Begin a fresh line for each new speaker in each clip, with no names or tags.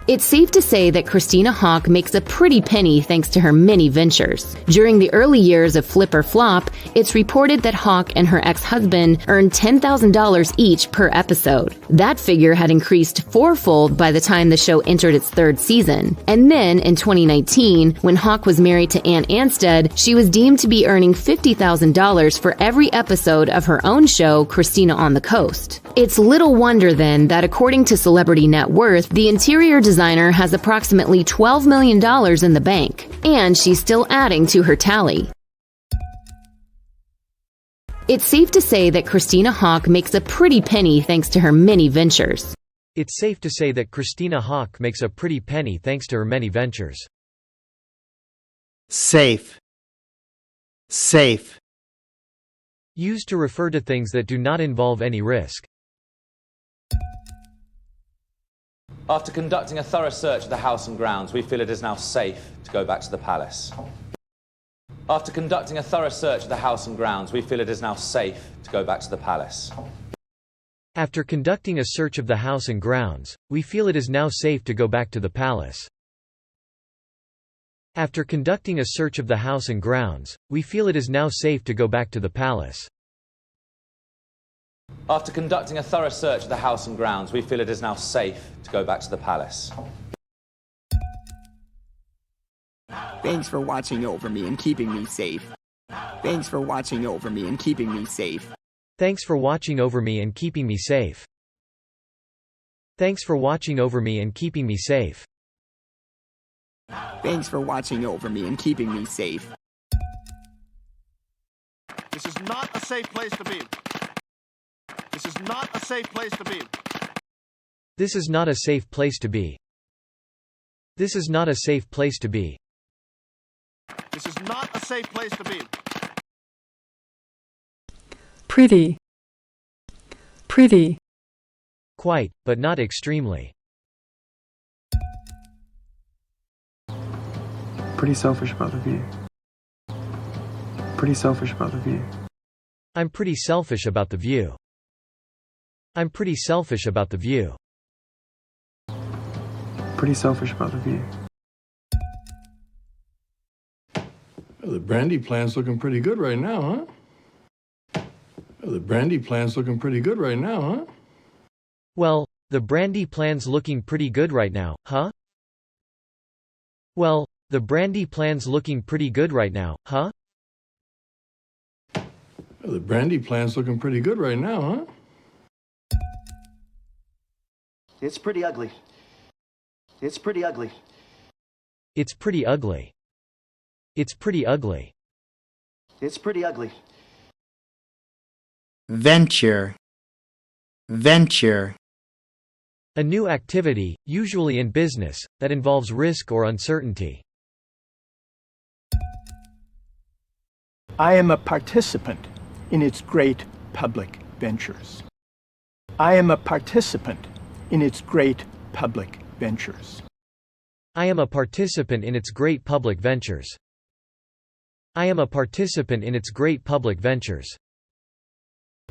It's safe to say that Christina Haack makes a pretty penny thanks to her many ventures. During the early years of Flip or Flop, it's reported that Haack and her ex-husband earned $10,000 each per episode. That figure had increased fourfold by the time the show entered its third season. And then, in 2019, when Haack was married to Ant Anstead, she was deemed to be earning $50,000 for every episode of her own show, Christina on the Coast. It's little wonder, then, that according to Celebrity Net Worth, the interior designer has approximately $12 million in the bank, and she's still adding to her tally. It's safe to say that Christina Haack makes a pretty penny thanks to her many ventures.
It's safe to say that Christina Haack makes a pretty penny thanks to her many ventures.
Safe. Safe.
Used to refer to things that do not involve any risk.
After conducting a thorough search of the house and grounds, we feel it is now safe to go back to the palace. After conducting a thorough search of the house and grounds, we feel it is now safe to go back to the palace.
After conducting a search of the house and grounds, we feel it is now safe to go back to the palace. After conducting a search of the house and grounds, we feel it is now safe to go back to the palace.
After conducting a thorough search of the house and grounds, we feel it is now safe to go back to the palace.
Thanks for watching over me and keeping me safe. Thanks for watching over me and keeping me safe.
Thanks for watching over me and keeping me safe. Thanks for watching over me and keeping me safe.
Thanks for watching over me and keeping me safe.
This is not a safe place to be. This is not a safe place to be.
This is not a safe place to be. This is not a safe place to be.
This is not a safe place to be.
Pretty. Pretty.
Quite, but not extremely.
Pretty selfish about the view. Pretty selfish about the view.
I'm pretty selfish about the view. I'm pretty selfish about the view.
Pretty selfish about the view.
Well, the brandy plant's looking pretty good right now, huh? Well, the brandy plant's looking pretty good right now, huh?
Well, the brandy plan's looking pretty good right now, huh? Well, the brandy plan's looking pretty good right now, huh?
Well, the brandy plant's looking pretty good right now, huh?
It's pretty ugly. It's pretty ugly.
It's pretty ugly. It's pretty ugly.
It's pretty ugly.
Venture. Venture.
A new activity, usually in business, that involves risk or uncertainty.
I am a participant in its great public ventures. I am a participant in its great public ventures.
I am a participant in its great public ventures. I am a participant in its great public ventures.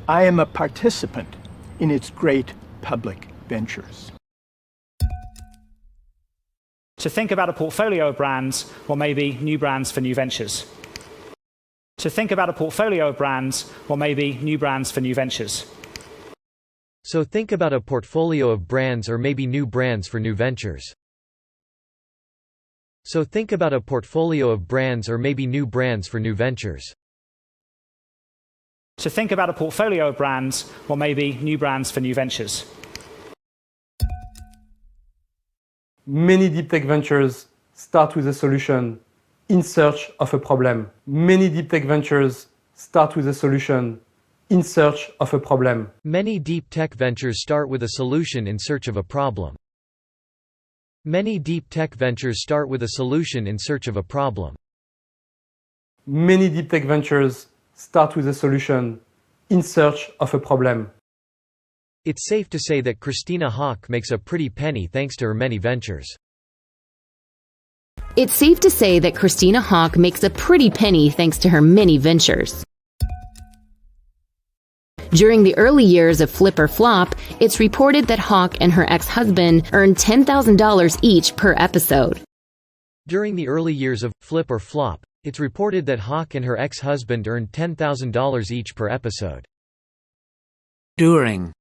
I am a participant in its great public ventures.
To think about a portfolio of brands, or maybe new brands for new ventures. To think about a portfolio of brands, or maybe new brands for new ventures.
So think about a portfolio of brands or maybe new brands for new ventures. So think about a portfolio of brands or maybe new brands for new ventures.
To think about a portfolio of brands, or maybe new brands for new ventures.
Many deep tech ventures start with a solution in search of a problem. Many deep tech ventures start with a solution in search of a problem.
Many deep tech ventures start with a solution in search of a problem. Many deep tech ventures start with a solution in search of a problem.
Many deep tech ventures start with a solution in search of a problem.
It's safe to say that Christina Haack makes a pretty penny thanks to her many ventures.
It's safe to say that Christina Haack makes a pretty penny thanks to her many ventures. During the early years of Flip or Flop, it's reported that Haack and her ex-husband earned $10,000 each per episode.
During the early years of Flip or Flop, it's reported that Haack and her ex-husband earned $10,000 each per episode.
During.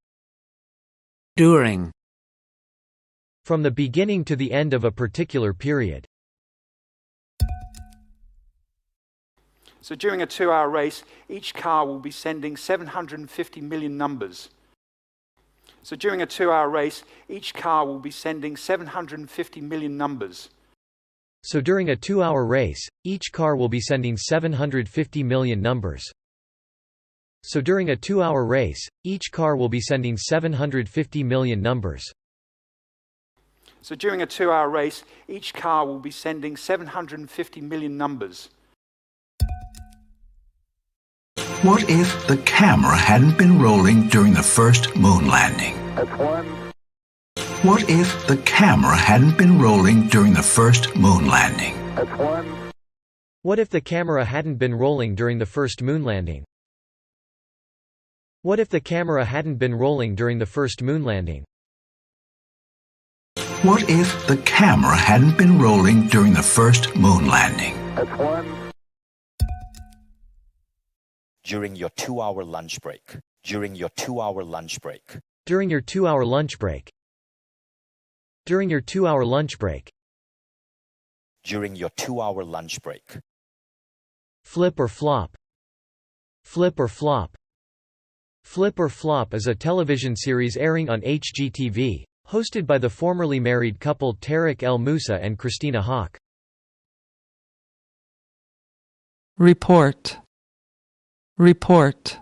From the beginning to the end of a particular period.
So during a 2-hour race, each car will be sending 750 million numbers. So during a 2-hour race, each car will be sending 750 million numbers.
So during a 2-hour race, each car will be sending 750 million numbers. So during a 2-hour race, each car will be sending 750 million numbers.
So during a 2-hour race, each car will be sending 750 million numbers.
What if the camera hadn't been rolling during the first moon landing? What if the camera hadn't been rolling during the first moon landing?
What if the camera hadn't been rolling during the first moon landing? What if the camera hadn't been rolling during the first moon landing?
What if the camera hadn't been rolling during the first moon landing?
During your 2-hour lunch break. During your 2-hour lunch break.
During your 2-hour lunch break. During your 2-hour lunch break.
During your 2-hour lunch break.
Flip or Flop. Flip or Flop. Flip or Flop is a television series airing on HGTV, hosted by the formerly married couple Tariq El Moussa and Christina Haack.
Report. Report.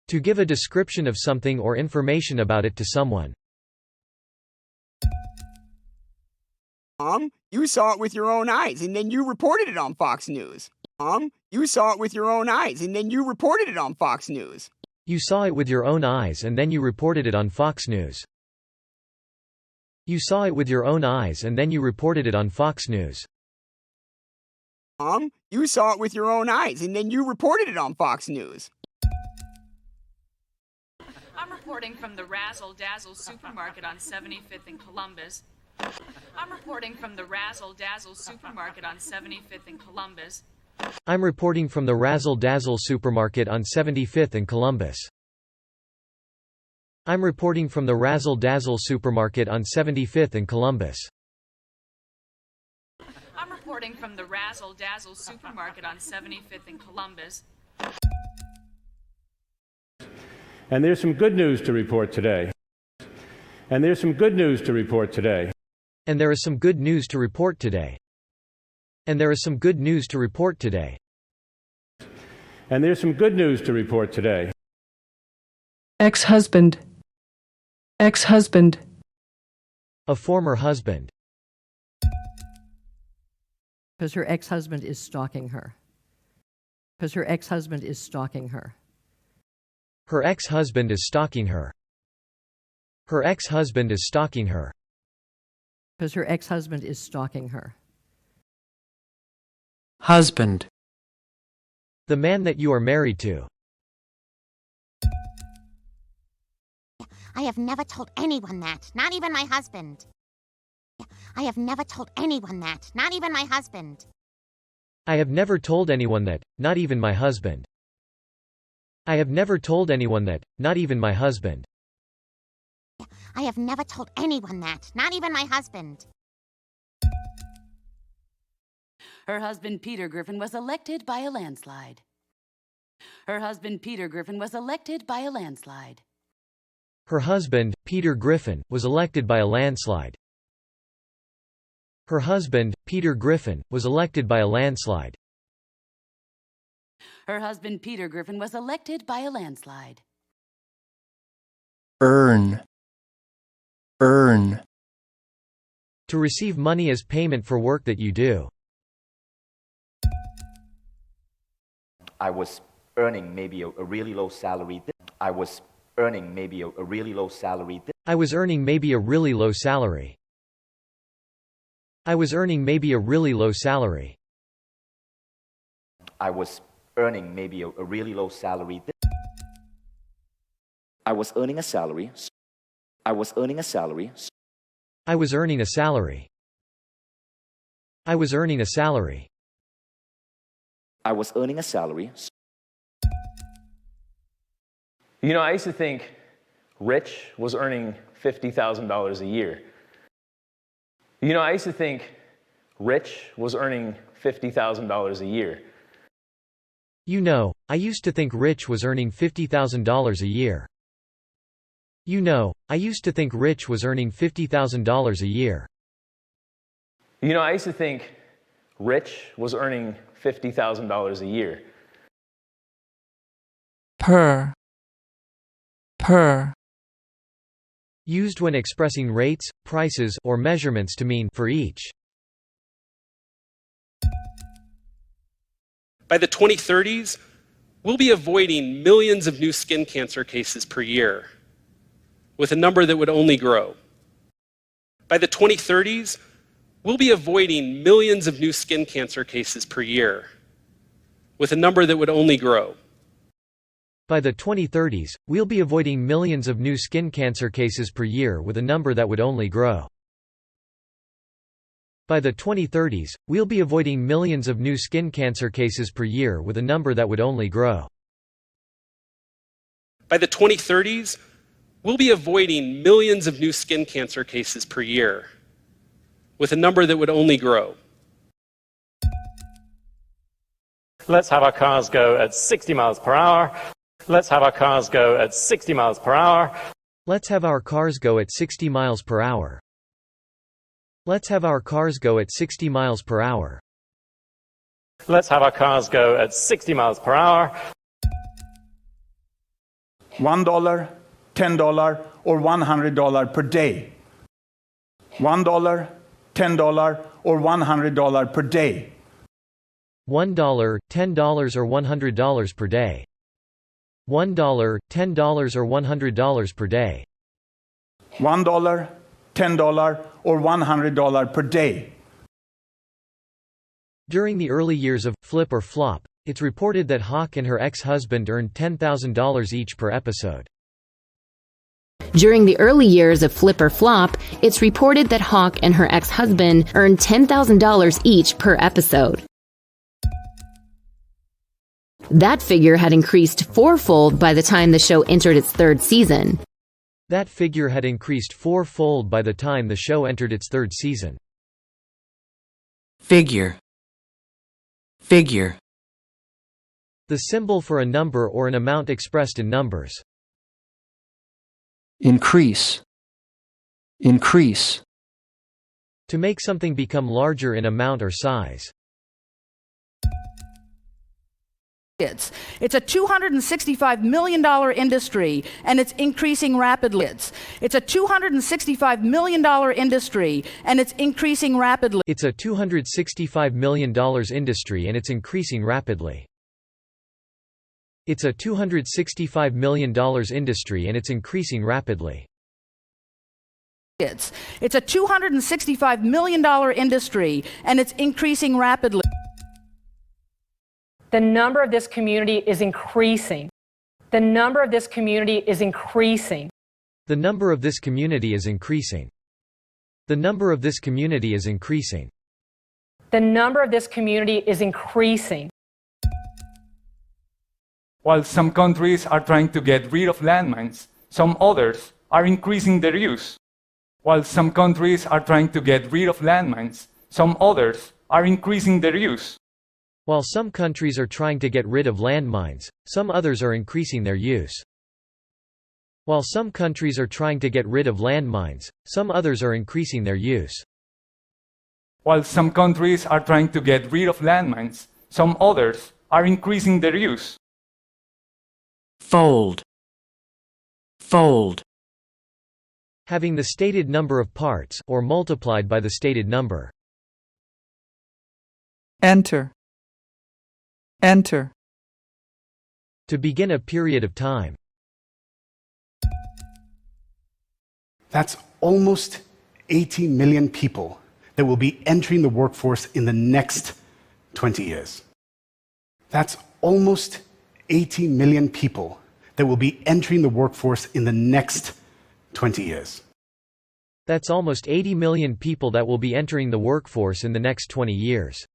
To give a description of something or information about it to someone.
You saw it with your own eyes, and then you reported it on Fox News. You saw it with your own eyes, and then you reported it on Fox News.
You saw it with your own eyes and then you reported it on Fox News. You saw it with your own eyes and then you reported it on Fox News.
You saw it with your own eyes, and then you reported it on Fox News.
I'm reporting from the Razzle Dazzle supermarket on 75th and Columbus. I'm reporting from the Razzle Dazzle supermarket on 75th and Columbus.
I'm reporting from the Razzle Dazzle supermarket on 75th and Columbus. I'm reporting from the Razzle Dazzle supermarket on 75th and Columbus.
I'm reporting from the Razzle Dazzle supermarket on 75th and Columbus.
And there's some good news to report today. And there's some good news to report today.
And there is some good news to report today. And there is some good news to report today.
And there's some good news to report today.
Ex-husband. Ex-husband.
A former husband.
Because her ex-husband is stalking her. Because her ex-husband is stalking her.
Her ex-husband is stalking her. Her ex-husband is stalking her.
Because her ex-husband is stalking her.
Husband.
The man that you are married to.
I have never told anyone that, not even my husband. I have never told anyone that, not even my husband.
I have never told anyone that, not even my husband. I have never told anyone that, not even my husband.
I have never told anyone that, not even my husband.
Her husband, Peter Griffin, was elected by a landslide. Her husband, Peter Griffin, was elected by a landslide.
Her husband, Peter Griffin, was elected by a landslide. Her husband, Peter Griffin, was elected by a landslide.
Her husband, Peter Griffin, was elected by a landslide.
Earn. Earn.
To receive money as payment for work that you do.
I was earning maybe a really low salary. I was earning maybe a really low salary.
I was earning maybe a really low salary. I was earning maybe a really low salary.
I was earning maybe a really low salary. I was earning a salary. I was earning a salary.
I was earning a salary. I was earning a salary.
I was earning a salary.
You know, I used to think Rich was earning $50,000 a year. You know, I used to think Rich was earning $50,000 a year.
You know, I used to think Rich was earning $50,000 a year. You know, I used to think Rich was earning $50,000 a year.
You know, I used to think Rich was earning $50,000 a year.
Per.
Used when expressing rates, prices, or measurements to mean for each.
By the 2030s, we'll be avoiding millions of new skin cancer cases per year, with a number that would only grow. By the 2030s, we'll be avoiding millions of new skin cancer cases per year, with a number that would only grow.
By the 2030s, we'll be avoiding millions of new skin cancer cases per year with a number that would only grow. By the 2030s, we'll be avoiding millions of new skin cancer cases per year with a number that would only grow.
By the 2030s, we'll be avoiding millions of new skin cancer cases per year, with a number that would only grow.
Let's have our cars go at 60 miles per hour. Let's have our cars go at 60 miles per hour.
Let's have our cars go at 60 miles per hour. Let's have our cars go at 60 miles per hour.
Let's have our cars go at 60 miles per hour.
$1, $10, or $100 per day. $1, $10, or $100 per day.
$1, $10, or $100 per day. $1, $10, or $100 per day.
$1, $10, or $100 per day.
During the early years of Flip or Flop, it's reported that Haack and her ex-husband earned $10,000 each per episode.
During the early years of Flip or Flop, it's reported that Haack and her ex-husband earned $10,000 each per episode. That figure had increased fourfold by the time the show entered its third season.
That figure had increased fourfold by the time the show entered its third season.
Figure.
The symbol for a number or an amount expressed in numbers.
Increase.
To make something become larger in amount or size.
It's a $265 million industry, and it's increasing rapidly. It's a $265 million industry, and it's increasing rapidly.
It's a $265 million industry, and it's increasing rapidly. It's a $265 million industry, and it's increasing rapidly.
It's a $265 million industry, and it's increasing rapidly.
The number of this community is increasing. The number of this community is increasing.
The number of this community is increasing. The number of this community is increasing.
The number of this community is increasing.
While some countries are trying to get rid of landmines, some others are increasing their use. While some countries are trying to get rid of landmines, some others are increasing their use.
While some countries are trying to get rid of landmines, some others are increasing their use. While some countries are trying to get rid of landmines, some others are increasing their use.
While some countries are trying to get rid of landmines, some others are increasing their use.
Fold.
Having the stated number of parts, or multiplied by the stated number.
Enter.
To begin a period of time.
That's almost 80 million people that will be entering the workforce in the next 20 years. That's almost 80 million people that will be entering the workforce in the next 20 years.
That's almost 80 million people that will be entering the workforce in the next 20 years.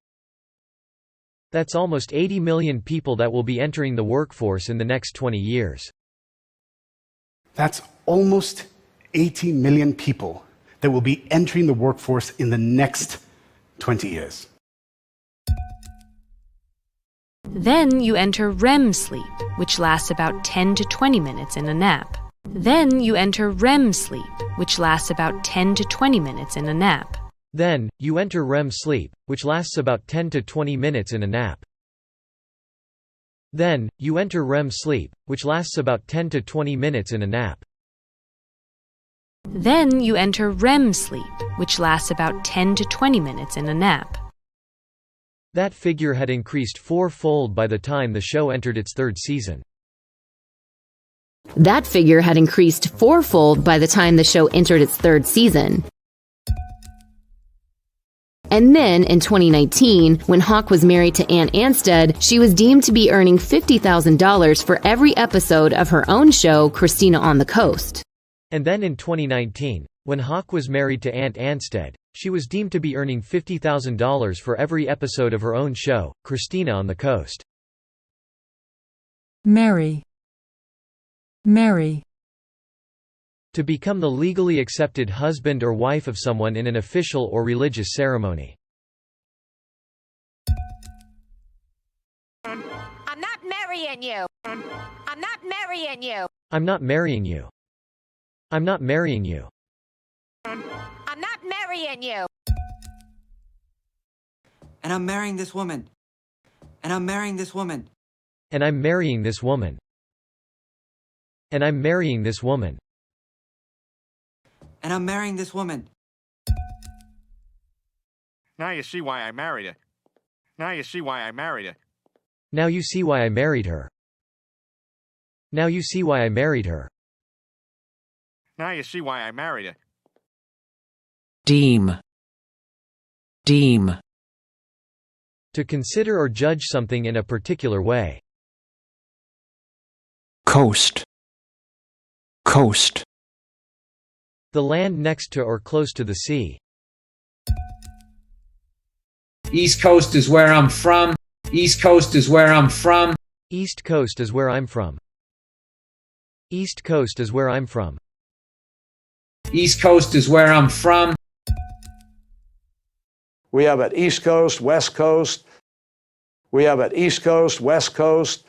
That's almost 80 million people that will be entering the workforce in the next 20 years.
That's almost 80 million people that will be entering the workforce in the next 20 years.
Then you enter REM sleep, which lasts about 10 to 20 minutes in a nap. Then you enter REM sleep, which lasts about 10 to 20 minutes in a nap.
Then, you enter REM sleep, which lasts about 10 to 20 minutes in a nap. Then, you enter REM sleep, which lasts about 10 to 20 minutes in a nap.
Then you enter REM sleep, which lasts about 10 to 20 minutes in a nap.
That figure had increased four-fold by the time the show entered its third season.
That figure had increased fourfold by the time the show entered its third season. And then, in 2019, when Haack was married to Ant Anstead, she was deemed to be earning $50,000 for every episode of her own show, Christina on the Coast.
And then in 2019, when Haack was married to Ant Anstead, she was deemed to be earning $50,000 for every episode of her own show, Christina on the Coast.
Marry. Marry.
To become the legally accepted husband or wife of someone in an official or religious ceremony.
I'm not marrying you. I'm not marrying you.
I'm not marrying you. I'm not marrying you.
I'm not marrying you.
And I'm marrying this woman. And I'm marrying this woman.
And I'm marrying this woman. And I'm marrying this woman.
And I'm marrying this woman.
Now you see why I married her. Now you see why I married her.
Now you see why I married her. Now you see why I married her.
Now you see why I married her.
Deem. Deem.
To consider or judge something in a particular way.
Coast. Coast.
The land next to or close to the sea.
East Coast is where I'm from. East Coast is where I'm from.
East Coast is where I'm from. East Coast is where I'm from.
East Coast is where I'm from.
We have at East Coast, West Coast. We have at East Coast, West Coast.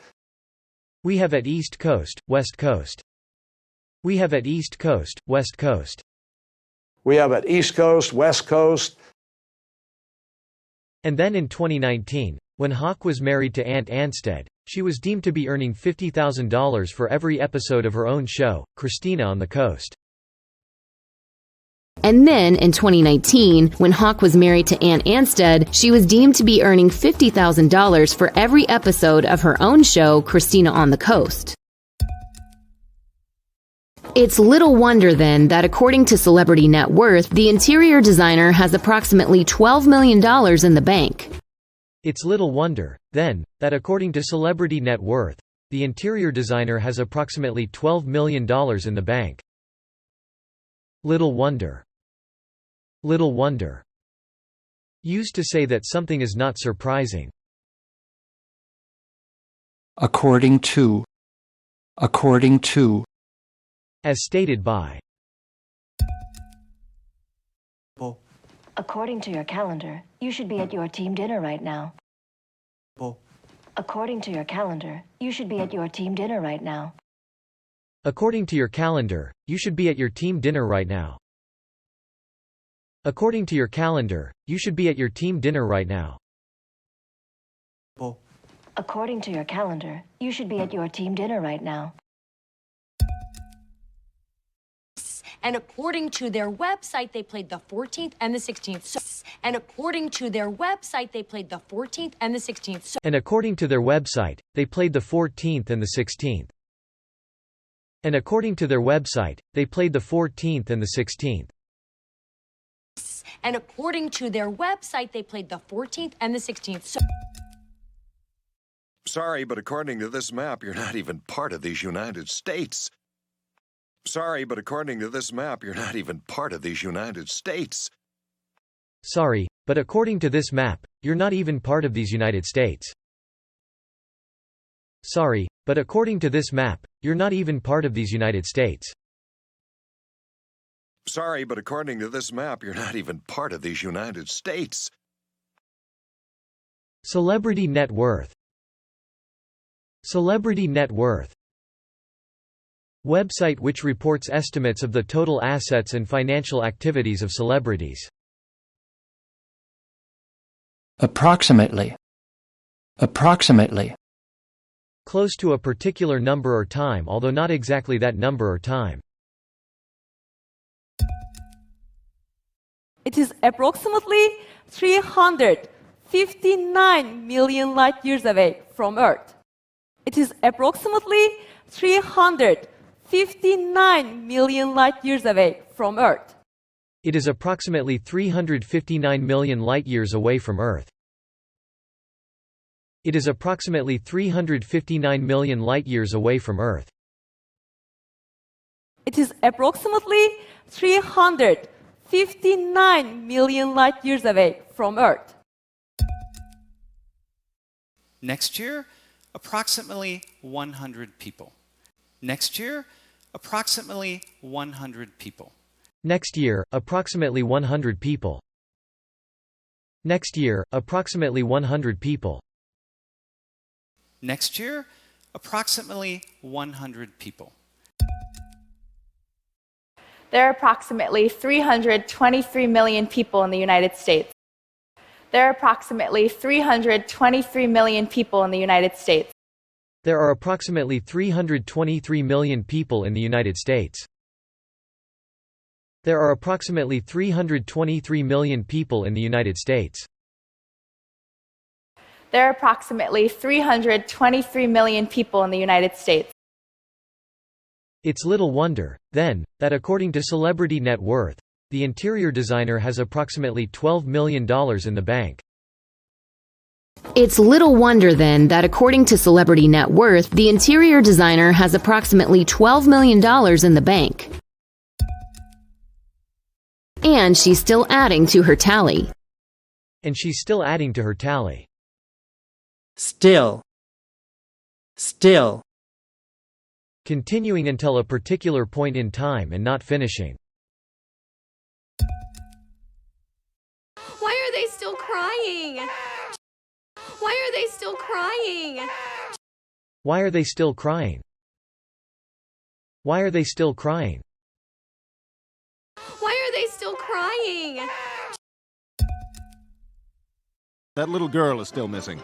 We have at East Coast, West Coast. We have at East Coast, West Coast.
We have at East Coast, West Coast.
And then in 2019, when Haack was married to Ant Anstead, she was deemed to be earning $50,000 for every episode of her own show, Christina on the Coast.
And then, in 2019, when Haack was married to Ant Anstead, she was deemed to be earning $50,000 for every episode of her own show, Christina on the Coast. It's little wonder, then, that according to Celebrity Net Worth, the interior designer has approximately $12 million in the bank.
It's little wonder, then, that according to Celebrity Net Worth, the interior designer has approximately $12 million in the bank. Little wonder. Little wonder. Used to say that something is not surprising.
According to. According to.
As stated by.
According to your calendar, you should be at your team dinner right now. According to your calendar, you should be at your team dinner right now.
According to your calendar, you should be at your team dinner right now. According to your calendar, you should be at your team dinner right now.
According to your calendar, you should be at your team dinner right now.
And according to their website, they played the 14th and the 16th. And according to their website, they played the 14th and the 16th.
And according to their website, they played the 14th and the 16th. And according to their website, they played the 14th and the 16th.
And according to their website, they played the 14th and the 16th.
Sorry, but according to this map, you're not even part of these United States. Sorry, but according to this map, you're not even part of these United States.
Sorry, but according to this map, you're not even part of these United States. Sorry, but according to this map, you're not even part of these United States.
Sorry, but according to this map, you're not even part of these United States.
Celebrity net worth. Celebrity net worth. Website which reports estimates of the total assets and financial activities of celebrities.
Approximately. Approximately.
Close to a particular number or time, although not exactly that number or time.
It is approximately 359 million light years away from Earth. It is approximately 359 million light years away from Earth.
It is approximately 359 million light-years away from Earth. It is approximately 359 million light-years away from Earth.
It is approximately 359 million light-years away from Earth.
Next year, approximately 100 people. Next year, approximately 100 people.
Next year, approximately 100 people. Next year, approximately 100 people.
Next year, approximately 100 people.
There are approximately 323 million people in the United States. There are approximately 323 million people in the United States.
There are approximately 323 million people in the United States. There are approximately 323 million people in the United States.
There are approximately 323 million people in the United States.
It's little wonder, then, that according to Celebrity Net Worth, the interior designer has approximately $12 million in the bank.
It's little wonder then that according to Celebrity Net Worth, the interior designer has approximately $12 million in the bank. And she's still adding to her tally.
And she's still adding to her tally.
Still. Still.
Continuing until a particular point in time and not finishing.
Why are they still crying? Why are they still crying?
Why are they still crying? Why are they still crying?
Why are they still crying?
That little girl is still missing.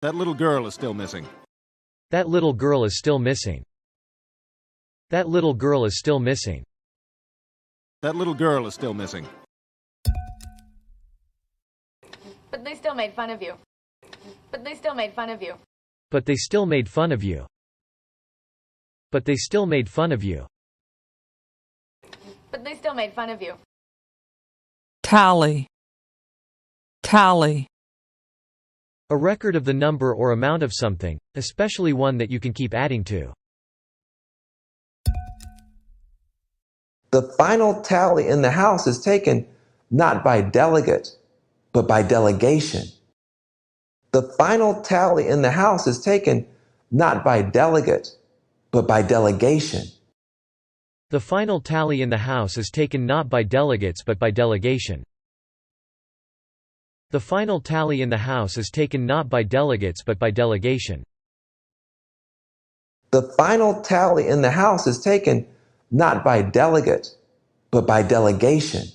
That little girl is still missing.
That little girl is still missing. That little girl is still missing.
That little girl is still missing.
But they still made fun of you. But they still made fun of you.
But they still made fun of you. But they still made fun of you.
But they still made fun of you.
Tally. Tally.
A record of the number or amount of something, especially one that you can keep adding to.
The final tally in the House is taken not by delegate, but by delegation. The final tally in the House is taken not by delegate, but by delegation.
The final tally in the House is taken not by delegates but by delegation. The final tally in the House is taken not by delegates but by delegation.
The final tally in the House is taken not by delegate, but by delegation.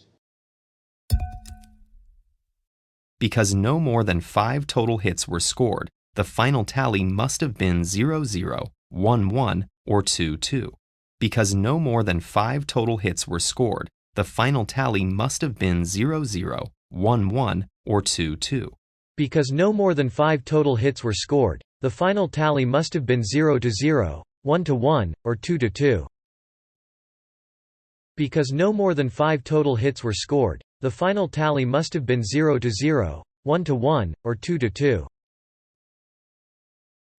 Because no more than 5 total hits were scored, the final tally must have been 0-0, 1-1, or 2-2. Because no more than 5 total hits were scored, the final tally must have been 0-0, 1-1, or 2-2.
Because no more than 5 total hits were scored, the final tally must have been 0-0, 1-1, or 2-2. Because no more than 5 total hits were scored, the final tally must have been 0-0, 1-1, or 2-2.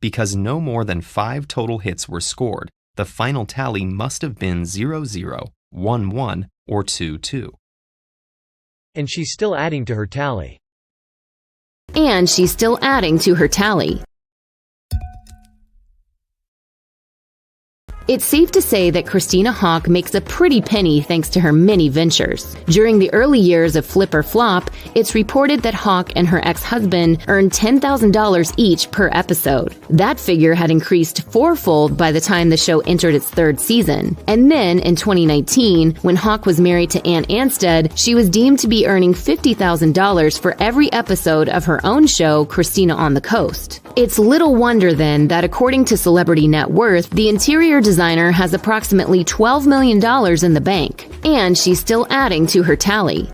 Because no more than 5 total hits were scored, the final tally must have been 0-0, 1-1, or 2-2.
And she's still adding to her tally.
And she's still adding to her tally. It's safe to say that Christina Haack makes a pretty penny thanks to her many ventures. During the early years of Flip or Flop, it's reported that Haack and her ex-husband earned $10,000 each per episode. That figure had increased fourfold by the time the show entered its 3rd season. And then, in 2019, when Haack was married to Ant Anstead, she was deemed to be earning $50,000 for every episode of her own show, Christina on the Coast. It's little wonder, then, that according to Celebrity Net Worth, the interior designer has approximately $12 million in the bank, and she's still adding to her tally.